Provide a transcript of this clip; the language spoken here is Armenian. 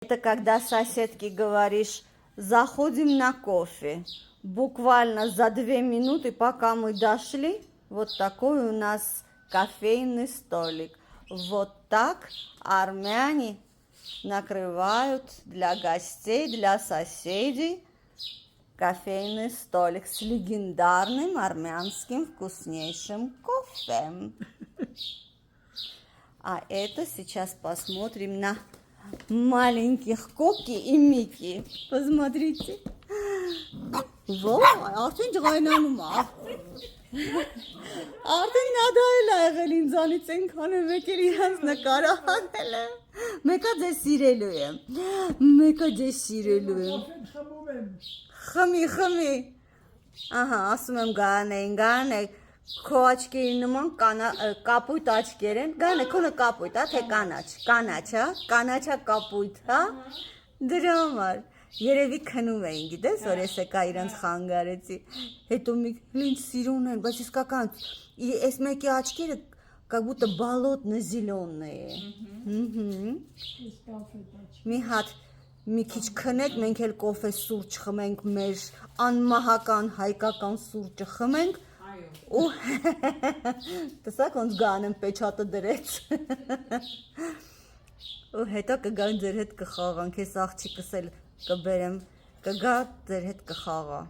Это когда соседке говоришь, заходим на кофе. Буквально за 2 минуты, пока мы дошли, вот такой у нас кофейный столик. Вот так армяне накрывают для гостей, для соседей кофейный столик с легендарным армянским вкуснейшим кофе. А это сейчас посмотрим на маленьких Коки и Мики. Посмотрите. Вот, արդեն ջղայնանում է։ Արդեն նադայել է եղել ինձանից ենքան է մեկ էլ իրանց նկարը հանել է։ Մեկա ձեզ սիրելու եմ։ Մեկա ձեզ սիրելու եմ։ Խմի։ Ահա, ասում եմ գանե, քո աչքերի նման կապույտ աչքեր են։ Գանե, քոնը կապույտ, հա, թե կանաչ, հա, կանաչա կապույտ, հա։ Դրա համար Երևի քնում էին, գիտես, որ ես եկա իրանց խանգարեցի, հետո մի ինձ սիրուն են, բայց իսկական, այս մեկի աչքերը как будто болотно зеленые։ Մի հատ մի քիչ քնեք, մենք էլ կոֆե սուրճ խմենք, մեր անմահական հայկական սուրճը խմենք, ու տեսակ ոնց գանեմ պեչատը դրեց։ Ու հետո կգան ձեր հետ կխաղանք, ես աղջիկս էլ կբերեմ, կգա ձեր հետ կխաղա։